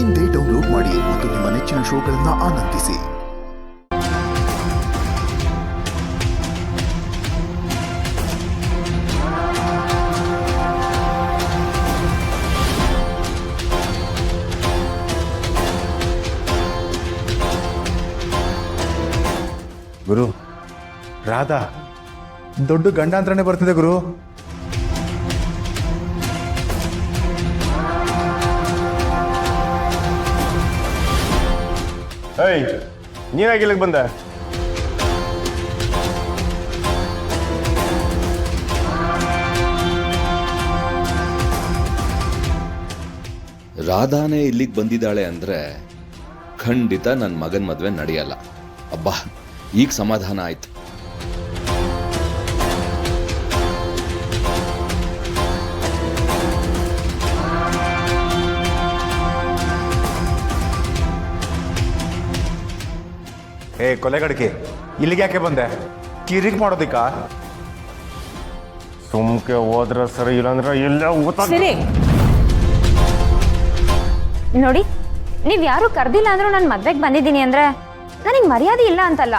ಇಂದೇ ಡೌನ್ಲೋಡ್ ಮಾಡಿ ಮತ್ತು ನಿಮ್ಮ ನೆಚ್ಚಿನ ಶೋಗಳನ್ನು ಆನಂದಿಸಿ. ಗುರು, ರಾಧಾ ದೊಡ್ಡ ಗಂಡಾಂತರನೇ ಬರ್ತಿದೆ ಗುರು. ಏಯ್, ನೀನಾಗಿ ಇಲ್ಲಿಗೆ ಬಂದೆ? ರಾಧಾನೇ ಇಲ್ಲಿಗೆ ಬಂದಿದ್ದಾಳೆ ಅಂದ್ರೆ ಖಂಡಿತ ನನ್ನ ಮಗನ ಮದುವೆ ನಡೆಯಲ್ಲ. ಅಬ್ಬಾ, ಈಗ ಸಮಾಧಾನ ಆಯ್ತು. ಕೊಲೆಗಡಿಕೆ, ಇಲ್ಲಿಗೆ ಯಾಕೆ ಬಂದೆ? ಕಿರಿಕ್ ಮಾಡೋದಿಕ್ಕ? ಸುಮ್ಕೆ ಹೋದ್ರೆ ಸರಿ, ಇಲ್ಲಾಂದ್ರೆ ಎಲ್ಲ ಸರಿ ನೋಡಿ, ನೀವ್ ಯಾರು ಕರ್ದಿಲ್ಲ ಅಂದ್ರೂ ನಾನು ಮದ್ವೆಗೆ ಬಂದಿದ್ದೀನಿ ಅಂದ್ರೆ ನನಗೆ ಮರ್ಯಾದೆ ಇಲ್ಲ ಅಂತಲ್ಲ.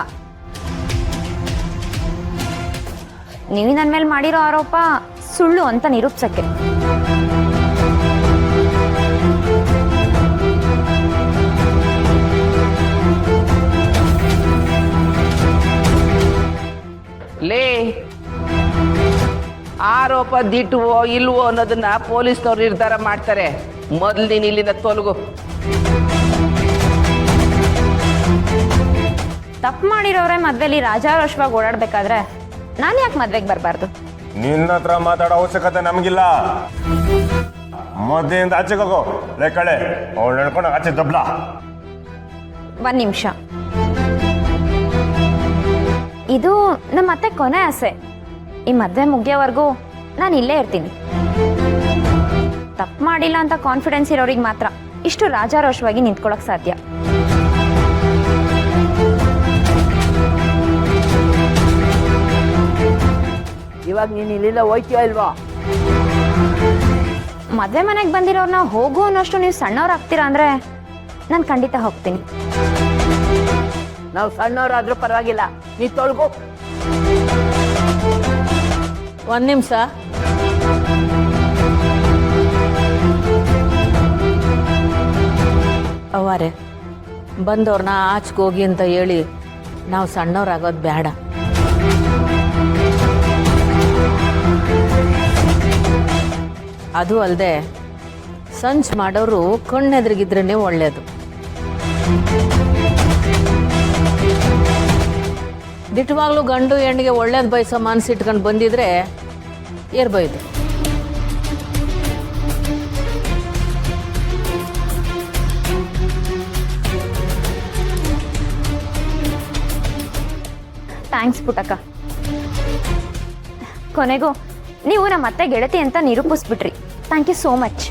ನೀವು ನನ್ನ ಮೇಲೆ ಮಾಡಿರೋ ಆರೋಪ ಸುಳ್ಳು ಅಂತ ನಿರೂಪಿಸಕ್ಕೆ. ಲೇ, ಆರೋಪ ದಿಟ್ಟುವೋ ಇಲ್ವೋ ಅನ್ನೋದನ್ನ ಪೊಲೀಸ್ನವ್ರು ನಿರ್ಧಾರ ಮಾಡ್ತಾರೆ. ಮೊದಲು ನೀನು ಇಲ್ಲಿಂದ ತೊಲಗು. ತಪ್ಪು ಮಾಡಿರೋರೆ ಮದ್ವೆಲಿ ರಾಜಾರೋಷವಾಗಿ ಓಡಾಡ್ಬೇಕಾದ್ರೆ ನಾನು ಯಾಕೆ ಮದ್ವೆಗೆ ಬರಬಾರ್ದು? ನಿನ್ನ ಹತ್ರ ಮಾತಾಡೋ ಅವಶ್ಯಕತೆ ನಮಗಿಲ್ಲ. ಮೊದಲಿಂದ ಆಚೆಗೆ ಹೋಗೋ. ಲೆಕ್ಕಳೆ ಅವಳು ನಡ್ಕೊಂಡು ಆಚೆ ದಬ್ಲ. ಒಂದ್ ನಿಮಿಷ, ಇದು ನಮ್ಮ ಮತ್ತೆ ಕೊನೆ ಆಸೆ. ಈ ಮದ್ವೆ ಮುಗಿಯೋವರೆಗೂ ನಾನು ಇಲ್ಲೇ ಇರ್ತೀನಿ. ತಪ್ಪು ಮಾಡಿಲ್ಲ ಅಂತ ಕಾನ್ಫಿಡೆನ್ಸ್ ಇರೋರಿಗೆ ಮಾತ್ರ ಇಷ್ಟು ರಾಜಾರೋಷವಾಗಿ ನಿಂತ್ಕೊಳಕ್ ಸಾಧ್ಯ. ಇವಾಗ ನೀನು ಇಲ್ಲಿಂದ ಹೋಯ್ತೀಯೋ ಇಲ್ವಾ? ಮದ್ವೆ ಮನೆಗೆ ಬಂದಿರೋರ್ನ ಹೋಗು ಅನ್ನೋಷ್ಟು ನೀವು ಸಣ್ಣವ್ರಾಗ್ತೀರಾ ಅಂದ್ರೆ ನಾನು ಖಂಡಿತ ಹೋಗ್ತೀನಿ. ನಾವು ಸಣ್ಣವರಾದ್ರೂ ಪರವಾಗಿಲ್ಲ, ನೀ ತೊಳ್ಗೋ. ಒಂದು ನಿಮಿಷ. ಅವರೇ, ಬಂದವ್ರನ್ನ ಆಚೆಗೆ ಹೋಗಿ ಅಂತ ಹೇಳಿ ನಾವು ಸಣ್ಣವ್ರಾಗೋದು ಬೇಡ. ಅದು ಅಲ್ಲದೆ ಸಂಚು ಮಾಡೋರು ಕಣ್ಣೆದ್ರಿಗಿದ್ರೇ ಒಳ್ಳೆಯದು. ದಿಟ್ಟವಾಗ್ಲೂ ಗಂಡು ಹೆಣ್ಣಿಗೆ ಒಳ್ಳೇದು ಬಯಸೋ ಮನಸ್ಸಿಟ್ಕೊಂಡು ಬಂದಿದ್ರೆ ಇರ್ಬೋದು. ಥ್ಯಾಂಕ್ಸ್ ಪುಟ್ಟಕ್ಕ. ಕೊನೆಗೂ ನೀವು ನಮ್ಮ ಮತ್ತೆ ಗೆಳತಿ ಅಂತ ನಿರೂಪಿಸ್ಬಿಟ್ರಿ. Thank you so much.